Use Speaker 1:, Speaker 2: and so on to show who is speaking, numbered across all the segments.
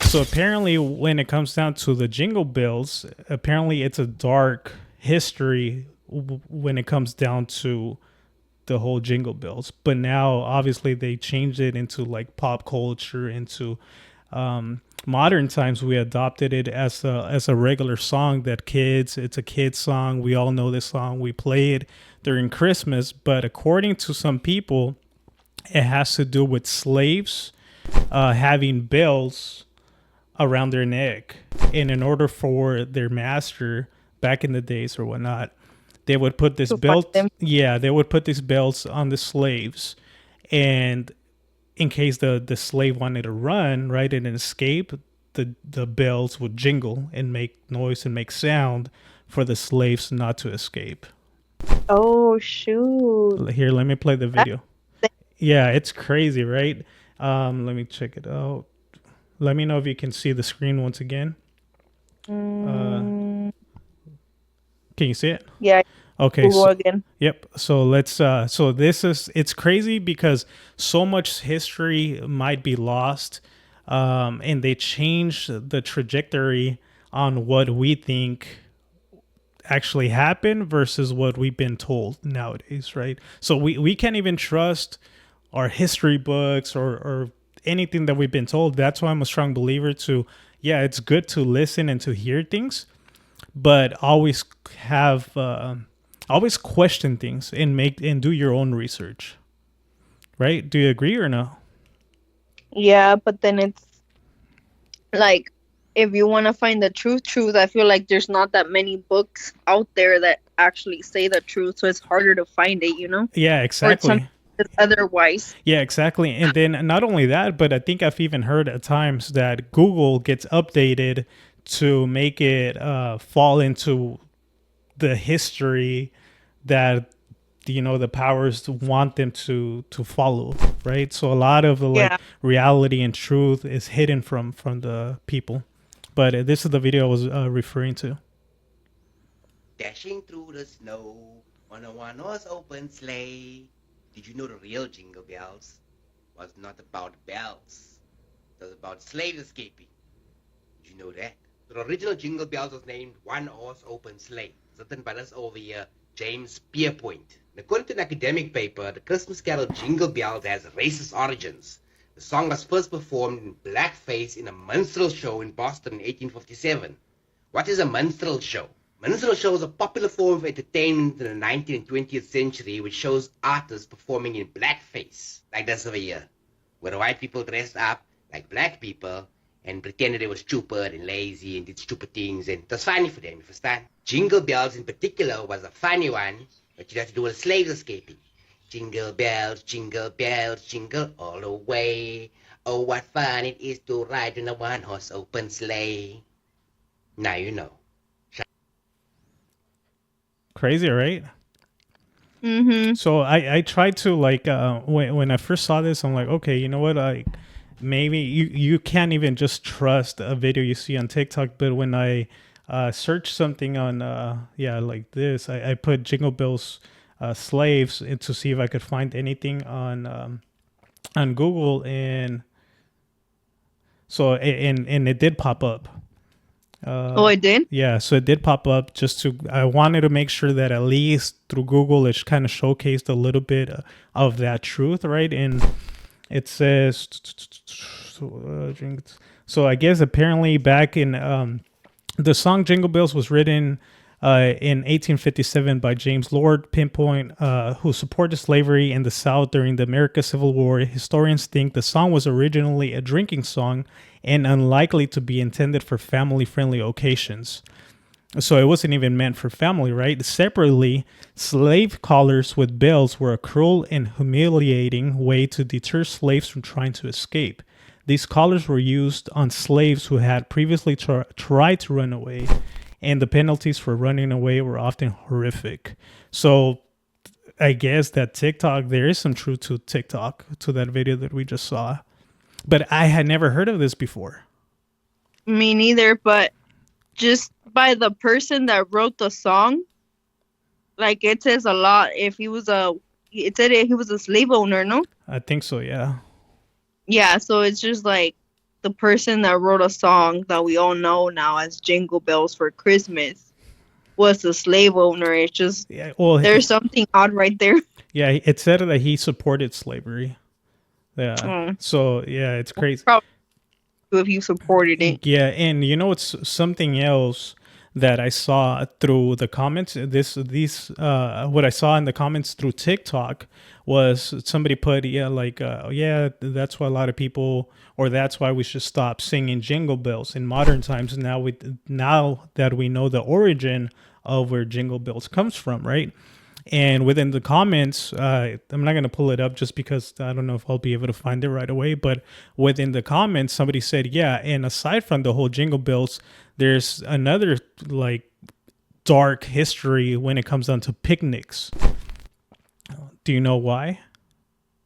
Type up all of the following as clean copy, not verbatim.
Speaker 1: So apparently, when it comes down to the Jingle Bells, apparently it's a dark history when it comes down to the whole Jingle Bells. But now, obviously, they changed it into like pop culture, into modern times. We adopted it as a regular song that kids. It's a kid song. We all know this song. We play it during Christmas. But according to some people, it has to do with slaves having bells around their neck, and in order for their master back in the days or whatnot, they would put this
Speaker 2: To find
Speaker 1: belt.
Speaker 2: them.
Speaker 1: Yeah, they would put these belts on the slaves, and in case the slave wanted to run right and escape, the bells would jingle and make noise and make sound for the slaves not to escape.
Speaker 2: Oh shoot.
Speaker 1: Here, let me play the
Speaker 2: That's
Speaker 1: video. Yeah, it's crazy, right? Let me check it out. Let me know if you can see the screen once again. Uh,
Speaker 2: mm,
Speaker 1: can you see it?
Speaker 2: yeah,
Speaker 1: Okay,
Speaker 2: Google
Speaker 1: so
Speaker 2: again.
Speaker 1: yep. So let's so this is it's crazy because so much history might be lost, and they change the trajectory on what we think actually happened versus what we've been told nowadays, right? So we can't even trust our history books or anything that we've been told. That's why I'm a strong believer to, yeah, it's good to listen and to hear things, but have always question things and make and do your own research, right? Do you agree or no?
Speaker 2: Yeah, but then it's like if you want to find the truth, I feel like there's not that many books out there that actually say the truth, so it's harder to find it,
Speaker 1: Yeah,
Speaker 2: or it's something
Speaker 1: exactly.
Speaker 2: that's otherwise.
Speaker 1: Yeah, exactly. And then not only that, but I think I've even heard at times that Google gets updated to make it fall into the history that the powers want them to follow, right? So a lot of the
Speaker 2: Yeah.
Speaker 1: like reality and truth is hidden from the people. But this is the video I was referring to.
Speaker 3: Dashing through the snow on a one-horse open sleigh. Did you know the real Jingle Bells was not about bells? It was about slaves escaping. Did you know that? The original Jingle Bells was named One Horse Open Sleigh, written by this over here, James Pierpoint. According to an academic paper, the Christmas carol Jingle Bells has racist origins. The song was first performed in blackface in a minstrel show in Boston in 1857. What is a minstrel show? Minstrel show is a popular form of entertainment in the 19th and 20th century which shows artists performing in blackface, like this over here, where white people dressed up like black people and pretended they were stupid and lazy and did stupid things, and it was funny for them, you understand? Jingle Bells in particular was a funny one, but you had to do with slaves escaping. Jingle bells, jingle all the way. Oh, what fun it is to ride in a one-horse open sleigh. Now you know.
Speaker 1: Crazy, right?
Speaker 2: Mm-hmm.
Speaker 1: So I tried to like when I first saw this, I'm like, okay, you know what? Like maybe you can't even just trust a video you see on TikTok. But when I search something on yeah, like this, I put Jingle Bells slaves to see if I could find anything on Google, and so and it did pop up.
Speaker 2: Oh, I did.
Speaker 1: Yeah, so it did pop up. I wanted to make sure that at least through Google, it kind of showcased a little bit of that truth, right? And it says, so I guess apparently back in the song Jingle Bells was written in 1857 by James Lord Pinpoint, who supported slavery in the South during the American Civil War. Historians think the song was originally a drinking song and unlikely to be intended for family-friendly occasions. So it wasn't even meant for family, right? Separately, slave collars with bells were a cruel and humiliating way to deter slaves from trying to escape. These collars were used on slaves who had previously tried to run away, and the penalties for running away were often horrific. So I guess that TikTok, there is some truth to TikTok, to that video that we just saw. But I had never heard of this before.
Speaker 2: Me neither, but just by the person that wrote the song, like it says a lot. If he was it said he was a slave owner, no?
Speaker 1: I think so, yeah.
Speaker 2: Yeah, so it's just like the person that wrote a song that we all know now as Jingle Bells for Christmas was a slave owner. It's just there's something odd right there.
Speaker 1: Yeah, it said that he supported slavery. Yeah. So yeah, it's crazy.
Speaker 2: Probably if you supported it.
Speaker 1: Yeah, and you know it's something else that I saw through the comments. What I saw in the comments through TikTok was somebody put that's why a lot of people, or that's why we should stop singing Jingle Bells in modern times. Now that we know the origin of where Jingle Bells comes from, right? And within the comments, I'm not going to pull it up just because I don't know if I'll be able to find it right away. But within the comments, somebody said, yeah, and aside from the whole Jingle Bells, there's another like dark history when it comes down to picnics. Do you know why?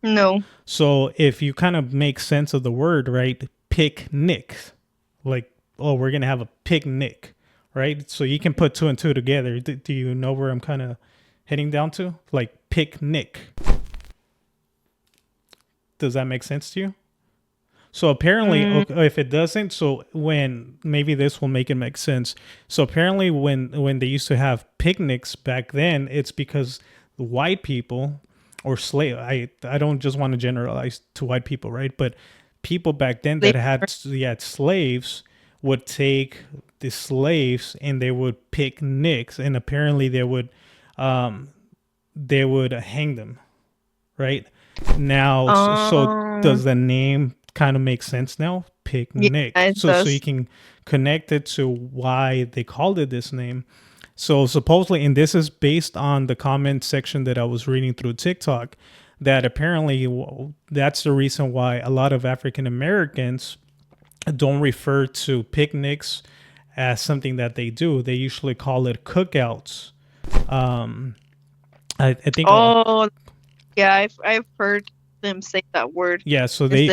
Speaker 2: No.
Speaker 1: So if you kind of make sense of the word, right? Picnic. Like, oh, we're going to have a picnic, right? So you can put two and two together. Do you know where I'm kind of heading down to? Like picnic. Does that make sense to you? So apparently, if it doesn't, so when maybe this will make it make sense. So apparently, when they used to have picnics back then, it's because white people or slave. I don't just want to generalize to white people, right? But people back then that had slaves would take the slaves and they would picnics, and apparently they would hang them, right? Now, so does the name kind of make sense now? Picnic.
Speaker 2: Yeah,
Speaker 1: so you can connect it to why they called it this name. So supposedly, and this is based on the comment section that I was reading through TikTok, that apparently that's the reason why a lot of African Americans don't refer to picnics as something that they do. They usually call it cookouts. I think.
Speaker 2: Oh, yeah, I've heard them say that word.
Speaker 1: Yeah, so they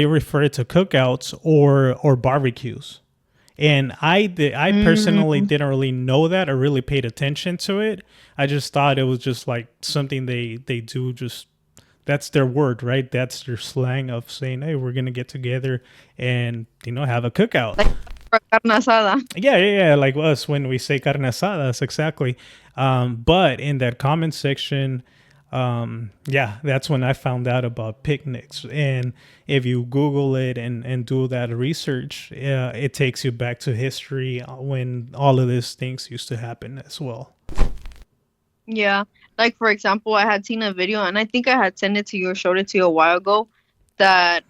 Speaker 1: refer to cookouts or barbecues. And I personally didn't really know that or really paid attention to it. I just thought it was just like something they do. Just that's their word, right? That's their slang of saying, hey, we're gonna get together and have a cookout.
Speaker 2: Like carne asada.
Speaker 1: Yeah, like us when we say carne asadas, exactly. But in that comment section, that's when I found out about picnics. And if you Google it and do that research, it takes you back to history when all of these things used to happen as well.
Speaker 2: Yeah, like for example, I had seen a video, and I think I had sent it to you or showed it to you a while ago, that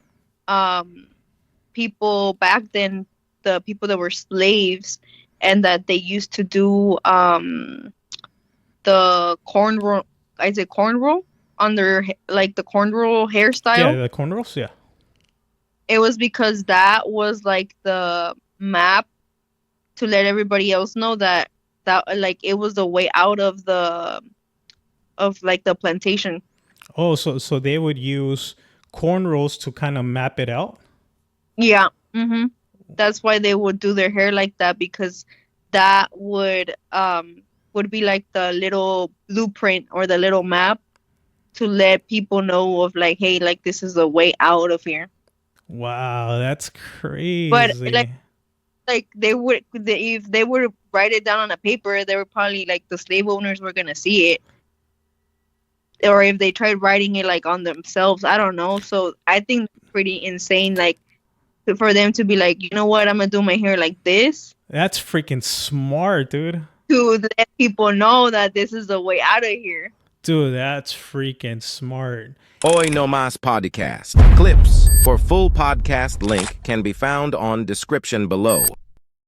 Speaker 2: people back then, the people that were slaves, and that they used to do the cornrow. Is it cornrow on their, like the cornrow hairstyle?
Speaker 1: Yeah, the cornrows. Yeah.
Speaker 2: It was because that was like the map to let everybody else know that like it was the way out of the plantation.
Speaker 1: Oh, so they would use cornrows to kind of map it out?
Speaker 2: Yeah. Mm-hmm. That's why they would do their hair like that, because that would be like the little blueprint or the little map to let people know of like, hey, like this is the way out of here.
Speaker 1: Wow, that's crazy.
Speaker 2: But like they would, if they were to write it down on a paper, they were probably like the slave owners were gonna see it, or if they tried writing it like on themselves, I don't know. So I think it's pretty insane, like for them to be like, you know what, I'm gonna do my hair like this.
Speaker 1: That's freaking smart, dude.
Speaker 2: To let people know that this is the way out of here.
Speaker 1: Dude, that's freaking smart.
Speaker 4: Hoy Nomas podcast. Clips for full podcast link can be found on description below.